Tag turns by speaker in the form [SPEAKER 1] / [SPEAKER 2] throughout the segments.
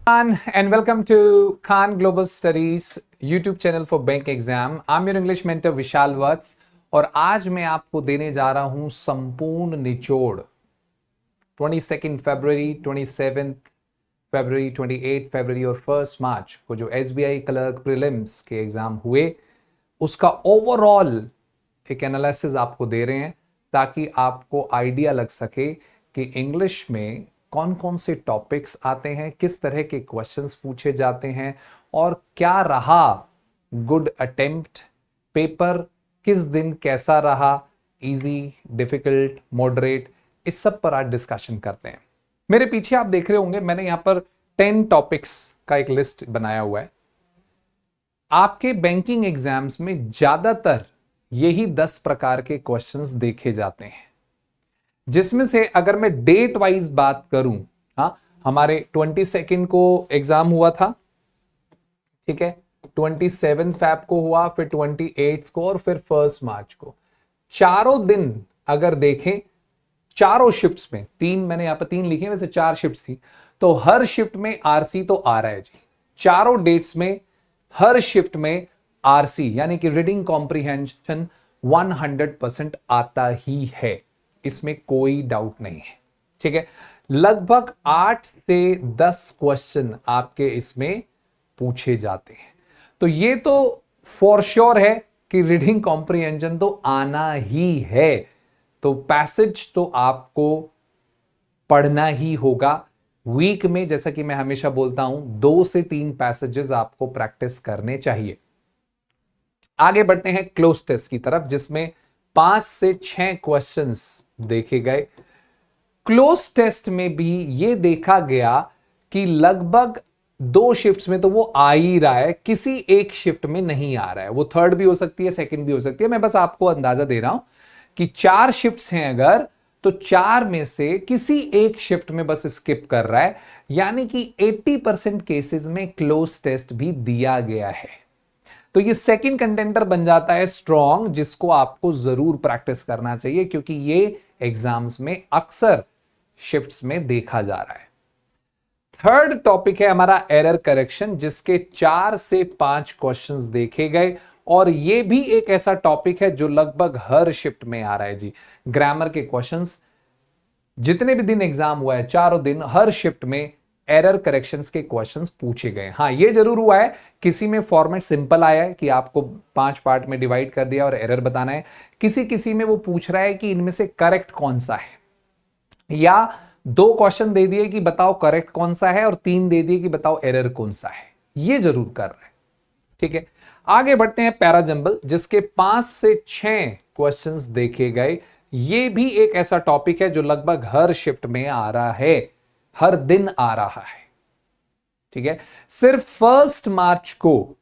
[SPEAKER 1] Khan and welcome to Khan Global Studies YouTube channel for bank exam. I'm your English mentor विशाल वत्स और आज मैं आपको देने जा रहा हूं संपूर्ण निचोड़ 22 फरवरी, 27 फरवरी, 28 फरवरी और 1 मार्च को जो SBI क्लर्क प्रीलिम्स के एग्जाम हुए उसका ओवरऑल एक एनालिसिस आपको दे रहे हैं ताकि आपको आइडिया लग सके कि इंग्लिश में कौन कौन से टॉपिक्स आते हैं, किस तरह के क्वेश्चंस पूछे जाते हैं और क्या रहा गुड अटेम्प्ट, पेपर किस दिन कैसा रहा, इजी, डिफिकल्ट, मॉडरेट, इस सब पर आज डिस्कशन करते हैं। मेरे पीछे आप देख रहे होंगे मैंने यहां पर 10 टॉपिक्स का एक लिस्ट बनाया हुआ है। आपके बैंकिंग एग्जाम्स में ज्यादातर यही 10 प्रकार के क्वेश्चंस देखे जाते हैं, जिसमें से अगर मैं डेट वाइज बात करूं, हमारे 22 को एग्जाम हुआ था, ठीक है, 27 फैब को हुआ, फिर 28 को और फिर 1 मार्च को। चारों दिन अगर देखें, चारों शिफ्ट्स में, मैंने यहां पर 3 लिखे, वैसे 4 शिफ्ट्स थी, तो हर शिफ्ट में आरसी तो आ रहा है जी। चारों डेट्स में हर शिफ्ट में आरसी यानी कि रीडिंग कॉम्प्रिहेंशन 100% आता ही है, इसमें कोई डाउट नहीं है, ठीक है। लगभग 8 से 10 क्वेश्चन आपके इसमें पूछे जाते हैं, तो ये तो फॉर श्योर है कि रीडिंग कॉम्प्रिहेंशन तो आना ही है, तो पैसेज तो आपको पढ़ना ही होगा। वीक में जैसा कि मैं हमेशा बोलता हूं 2 से 3 पैसेजेस आपको प्रैक्टिस करने चाहिए। आगे बढ़ते हैं क्लोज टेस्ट की तरफ, जिसमें 5 से 6 क्वेश्चंस देखे गए। क्लोज टेस्ट में भी यह देखा गया कि लगभग 2 शिफ्ट्स में तो वो आ ही रहा है, किसी एक शिफ्ट में नहीं आ रहा है। वो थर्ड भी हो सकती है, सेकंड भी हो सकती है। मैं बस आपको अंदाजा दे रहा हूं कि 4 शिफ्ट्स हैं अगर, तो 4 में से किसी एक शिफ्ट में बस स्किप कर रहा है, यानी कि 80% केसेस में क्लोज टेस्ट भी दिया गया है। तो ये सेकंड कंटेंटर बन जाता है स्ट्रॉन्ग, जिसको आपको जरूर प्रैक्टिस करना चाहिए, क्योंकि ये एग्जाम्स में अक्सर शिफ्ट्स में देखा जा रहा है। थर्ड टॉपिक है हमारा एरर करेक्शन, जिसके 4 से 5 क्वेश्चंस देखे गए, और ये भी एक ऐसा टॉपिक है जो लगभग हर शिफ्ट में आ रहा है जी। ग्रामर के क्वेश्चंस जितने भी दिन एग्जाम हुआ है, चारों दिन हर शिफ्ट में एरर करेक्शंस के क्वेश्चंस पूछे गए। हां, ये जरूर हुआ है किसी में फॉर्मेट सिंपल आया है कि आपको 5 पार्ट में डिवाइड कर दिया और एरर बताना है, किसी में वो पूछ रहा है कि इनमें से करेक्ट कौन सा है, या 2 क्वेश्चन दे दिए कि बताओ करेक्ट कौन सा है और 3 दे दिए कि बताओ एरर कौन सा है। ये जरूर कर रहा है, ठीक है। आगे बढ़ते हैं पैराजंबल, जिसके 5 से 6 क्वेश्चंस देखे गए। ये भी एक ऐसा टॉपिक है जो लगभग हर शिफ्ट में आ रहा है, हर दिन आ रहा है, ठीक है। सिर्फ 1 मार्च को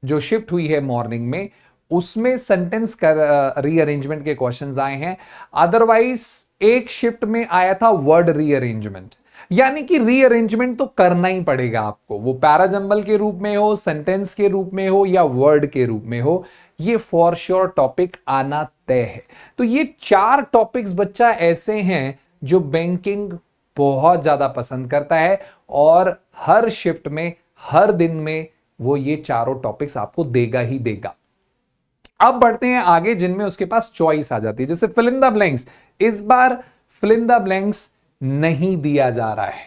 [SPEAKER 1] जो शिफ्ट हुई है मॉर्निंग में, उसमें सेंटेंस रीअरेंजमेंट के क्वेश्चंस आए हैं। अदरवाइज एक शिफ्ट में आया था वर्ड रीअरेंजमेंट, यानी कि रीअरेंजमेंट तो करना ही पड़ेगा आपको, वो पैराजंबल के रूप में हो, सेंटेंस के रूप में हो या वर्ड के रूप में हो, ये फॉर श्योर टॉपिक आना तय है। तो ये 4 टॉपिक्स बच्चा ऐसे हैं जो बैंकिंग बहुत ज्यादा पसंद करता है, और हर शिफ्ट में, हर दिन में वो ये चारों टॉपिक्स आपको देगा ही देगा। अब बढ़ते हैं आगे, जिनमें उसके पास चॉइस आ जाती है, जैसे फिल इन द ब्लैंक्स। इस बार फिल इन द ब्लैंक्स नहीं दिया जा रहा है,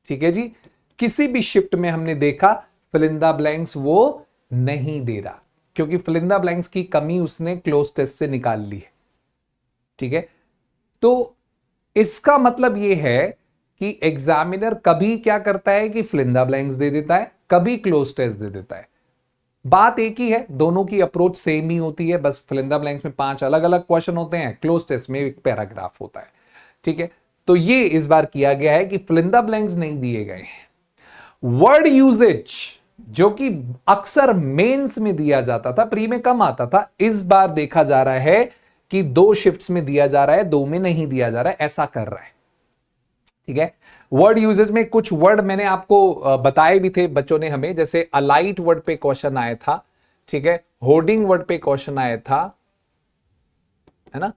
[SPEAKER 1] ठीक है जी। किसी भी शिफ्ट में हमने देखा फिल इन द ब्लैंक्स वो नहीं दे रहा, क्योंकि फिल इन द ब्लैंक्स की कमी उसने क्लोज टेस्ट से निकाल ली है, ठीक है। तो इसका मतलब यह है कि एग्जामिनर कभी क्या करता है कि फिल इन द ब्लैंक्स दे देता है, कभी क्लोज टेस्ट दे देता है। बात एक ही है, दोनों की अप्रोच सेम ही होती है, बस फिल इन द ब्लैंक्स में 5 अलग अलग क्वेश्चन होते हैं, क्लोज टेस्ट में एक पैराग्राफ होता है, ठीक है। तो ये इस बार किया गया है कि फिल इन द ब्लैंक्स नहीं दिए गए। वर्ड यूजेज जो कि अक्सर मेंस में दिया जाता था, प्री में कम आता था, इस बार देखा जा रहा है कि 2 शिफ्ट्स में दिया जा रहा है, 2 में नहीं दिया जा रहा है, ऐसा कर रहा है, ठीक है। वर्ड यूजेस में कुछ वर्ड मैंने आपको बताए भी थे बच्चों ने हमें, जैसे अलाइट वर्ड पे क्वेश्चन आया था, ठीक है, होर्डिंग वर्ड पे क्वेश्चन आया था, है ना।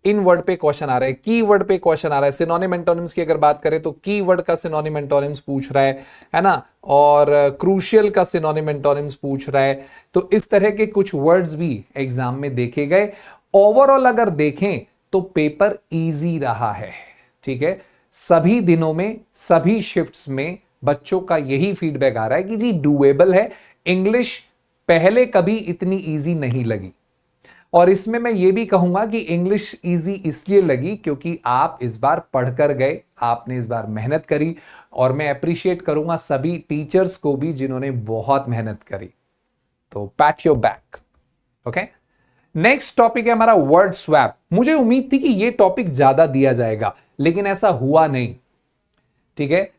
[SPEAKER 1] इन वर्ड पे क्वेश्चन आ रहा है, की वर्ड पे क्वेश्चन आ रहा है। सिनोनिम एंटोनिम्स की अगर बात करें तो की वर्ड का सिनोनिम एंटोनिम्स पूछ रहा है ना, और क्रूशियल का सिनोनिम एंटोनिम्स पूछ रहा है। तो इस तरह के कुछ वर्ड्स भी एग्जाम में देखे गए। ओवरऑल अगर देखें तो पेपर इजी रहा है, ठीक है। सभी दिनों में, सभी शिफ्ट्स में बच्चों का यही फीडबैक आ रहा है कि जी डूएबल है। इंग्लिश पहले कभी इतनी इजी नहीं लगी, और इसमें मैं ये भी कहूंगा कि इंग्लिश इजी इसलिए लगी क्योंकि आप इस बार पढ़कर गए, आपने इस बार मेहनत करी, और मैं अप्रिशिएट करूंगा सभी टीचर्स को भी जिन्होंने बहुत मेहनत करी। तो PAT your back. Okay, next topic है हमारा वर्ड स्वैप। मुझे उम्मीद थी कि यह टॉपिक ज्यादा दिया जाएगा, लेकिन ऐसा हुआ नहीं, ठीक है।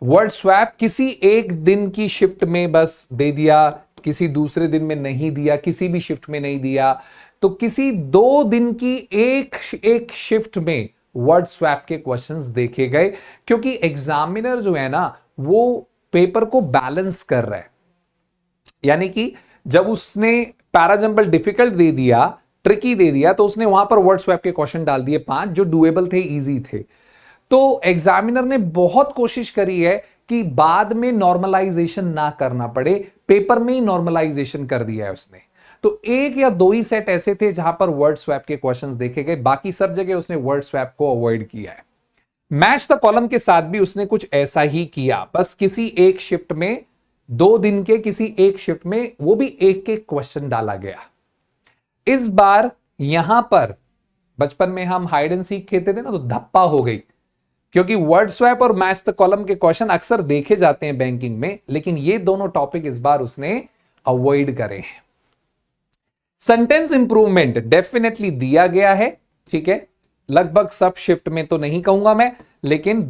[SPEAKER 1] वर्ड स्वैप किसी एक दिन की शिफ्ट में बस दे दिया, किसी दूसरे दिन में नहीं दिया, किसी भी शिफ्ट में नहीं दिया। तो किसी 2 दिन की एक शिफ्ट में वर्ड स्वैप के क्वेश्चंस देखे गए, क्योंकि एग्जामिनर जो है ना वो पेपर को बैलेंस कर रहा है। यानी कि जब उसने पैराजंबल डिफिकल्ट दे दिया, ट्रिकी दे दिया, तो उसने वहां पर वर्ड स्वैप के क्वेश्चन डाल दिए 5 जो डुएबल थे, इजी थे। तो एग्जामिनर ने बहुत कोशिश करी है कि बाद में नॉर्मलाइजेशन ना करना पड़े, पेपर में ही नॉर्मलाइजेशन कर दिया है उसने। तो 1 या 2 ही सेट ऐसे थे जहां पर वर्ड स्वैप के क्वेश्चंस देखे गए, बाकी सब जगह उसने वर्ड स्वैप को अवॉइड किया है। मैच द कॉलम के साथ भी उसने कुछ ऐसा ही किया, बस किसी एक शिफ्ट में, 2 दिन के किसी एक शिफ्ट में वो भी एक एक क्वेश्चन डाला गया। इस बार यहां पर बचपन में हम हाइड एंड सीक खेलते थे ना, तो धप्पा हो गई, क्योंकि वर्ड स्वैप और मैच द कॉलम के क्वेश्चन अक्सर देखे जाते हैं बैंकिंग में, लेकिन ये दोनों टॉपिक इस बार उसने अवॉइड करे हैं। सेंटेंस इंप्रूवमेंट डेफिनेटली दिया गया है, ठीक है। लगभग सब शिफ्ट में तो नहीं कहूंगा मैं, लेकिन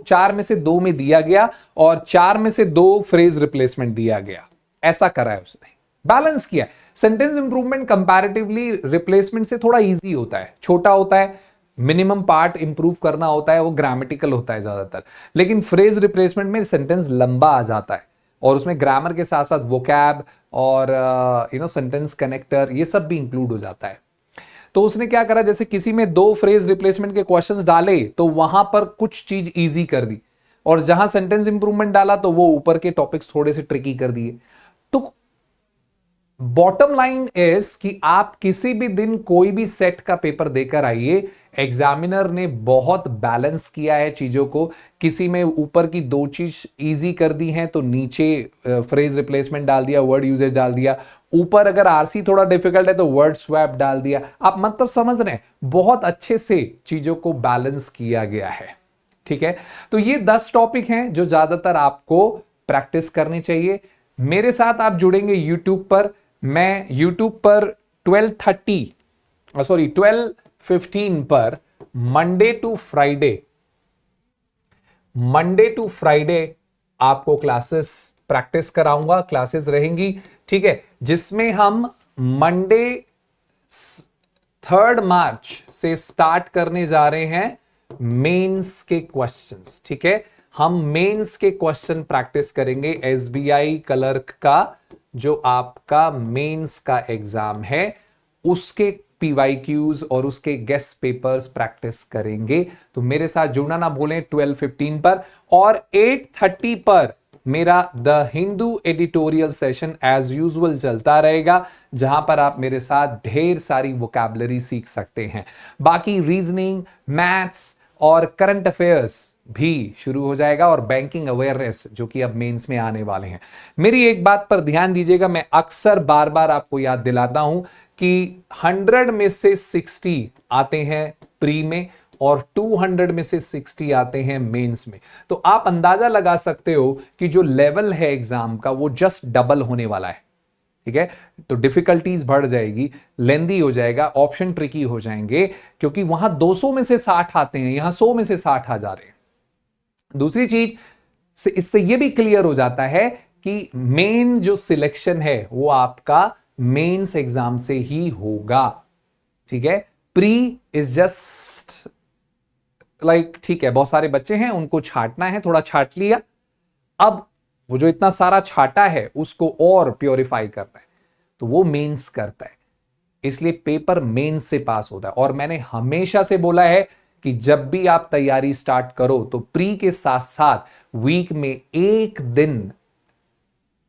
[SPEAKER 1] 4 में से 2 में दिया गया, और 4 में से 2 फ्रेज रिप्लेसमेंट दिया गया। ऐसा करा है उसने, बैलेंस किया। सेंटेंस इंप्रूवमेंट कंपैरेटिवली रिप्लेसमेंट से थोड़ा इजी होता है, छोटा होता है, मिनिमम पार्ट इंप्रूव करना होता है, वो ग्रामेटिकल होता है ज्यादातर। लेकिन फ्रेज रिप्लेसमेंट में सेंटेंस लंबा आ जाता है, और उसमें ग्रामर के साथ साथ वोकैब और सेंटेंस कनेक्टर ये सब भी इंक्लूड हो जाता है। तो उसने क्या करा, जैसे किसी में 2 फ्रेज रिप्लेसमेंट के क्वेश्चंस डाले तो वहां पर कुछ चीज इजी कर दी, और जहां सेंटेंस इंप्रूवमेंट डाला तो वो ऊपर के टॉपिक्स थोड़े से ट्रिकी कर दिए। तो बॉटम लाइन इज कि आप किसी भी दिन कोई भी सेट का पेपर देकर आइए, एग्जामिनर ने बहुत बैलेंस किया है चीजों को। किसी में ऊपर की 2 चीज इजी कर दी हैं तो नीचे फ्रेज रिप्लेसमेंट डाल दिया, वर्ड यूजेज डाल दिया। ऊपर अगर आरसी थोड़ा डिफिकल्ट है तो वर्ड स्वैप डाल दिया। आप मतलब समझ रहे हैं, बहुत अच्छे से चीजों को बैलेंस किया गया है, ठीक है। तो ये 10 टॉपिक हैं जो ज्यादातर आपको प्रैक्टिस करनी चाहिए। मेरे साथ आप जुड़ेंगे यूट्यूब पर। मैं यूट्यूब पर 12:15 पर मंडे टू फ्राइडे आपको क्लासेस प्रैक्टिस कराऊंगा, क्लासेस रहेंगी, ठीक है, जिसमें हम मंडे 3 मार्च से स्टार्ट करने जा रहे हैं मेंस के क्वेश्चंस, ठीक है। हम मेंस के क्वेश्चन प्रैक्टिस करेंगे। एसबीआई क्लर्क का जो आपका मेंस का एग्जाम है उसके पीवाईक्यूज और उसके गेस्ट पेपर्स प्रैक्टिस करेंगे। तो मेरे साथ जुड़ना ना भूलें 12:15 पर, और 8:30 पर मेरा the Hindu editorial session as usual चलता रहेगा, जहां पर आप मेरे साथ ढेर सारी वोकैबुलरी सीख सकते हैं। बाकी रीजनिंग, मैथ्स और करंट अफेयर्स भी शुरू हो जाएगा, और बैंकिंग अवेयरनेस जो कि अब मेंस में आने वाले हैं। मेरी एक बात पर ध्यान दीजिएगा, मैं अक्सर बार बार आपको याद दिलाता हूं कि 100 में से 60 आते हैं प्री में, और 200 में से 60 आते हैं मेंस में। तो आप अंदाजा लगा सकते हो कि जो लेवल है एग्जाम का वो जस्ट डबल होने वाला है, ठीक है। तो डिफिकल्टीज बढ़ जाएगी, लेंदी हो जाएगा, ऑप्शन ट्रिकी हो जाएंगे, क्योंकि वहां 200 में से 60 आते हैं, यहां 100 में से 60 आ जा रहे हैं। दूसरी चीज इससे यह भी क्लियर हो जाता है कि मेन जो सिलेक्शन है वो आपका मेंस एग्जाम से ही होगा, ठीक है। प्री इज जस्ट लाइक, ठीक है, बहुत सारे बच्चे हैं उनको छांटना है, थोड़ा छांट लिया, अब वो जो इतना सारा छाटा है उसको और प्योरीफाई करना है, तो वो मेंस करता है। इसलिए पेपर मेंस से पास होता है। और मैंने हमेशा से बोला है कि जब भी आप तैयारी स्टार्ट करो तो प्री के साथ साथ वीक में एक दिन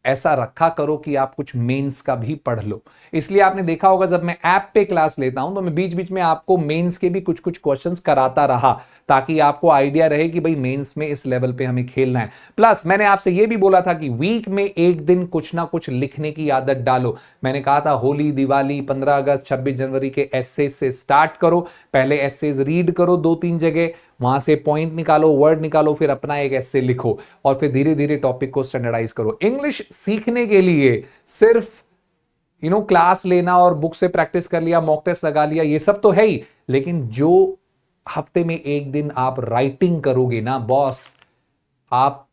[SPEAKER 1] ऐसा रखा करो कि आप कुछ मेंस का भी पढ़ लो। इसलिए आपने देखा होगा जब मैं ऐप पे क्लास लेता हूं तो मैं बीच बीच में आपको मेंस के भी कुछ कुछ क्वेश्चंस कराता रहा, ताकि आपको आइडिया रहे कि भाई मेंस में इस लेवल पे हमें खेलना है। प्लस मैंने आपसे यह भी बोला था कि वीक में एक दिन कुछ ना कुछ लिखने की आदत डालो। मैंने कहा था होली, दिवाली, 15 अगस्त, 26 जनवरी के एस्से से स्टार्ट करो। पहले एस्सेज रीड करो 2-3 जगह, वहां से पॉइंट निकालो, वर्ड निकालो, फिर अपना एक एस्से लिखो और फिर धीरे धीरे टॉपिक को स्टैंडर्डाइज करो। इंग्लिश सीखने के लिए सिर्फ क्लास लेना और बुक से प्रैक्टिस कर लिया, मॉक टेस्ट लगा लिया, ये सब तो है ही, लेकिन जो हफ्ते में एक दिन आप राइटिंग करोगे ना बॉस, आप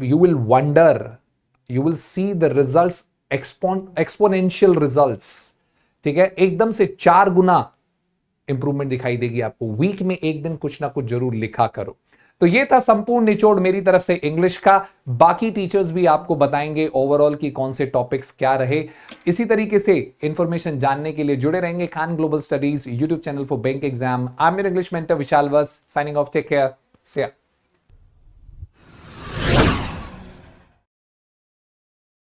[SPEAKER 1] you will wonder, you will see the results, exponential results. ठीक है, एकदम से 4 गुना इंप्रूवमेंट दिखाई देगी आपको। वीक में एक दिन कुछ ना कुछ जरूर लिखा करो। तो ये था संपूर्ण निचोड़ मेरी तरफ से इंग्लिश का। बाकी टीचर्स भी आपको बताएंगे ओवरऑल की कौन से टॉपिक्स क्या रहे। इसी तरीके से इंफॉर्मेशन जानने के लिए जुड़े रहेंगे Khan global studies YouTube channel for bank exam. I am your English mentor Vishal Vats, signing off, take care, से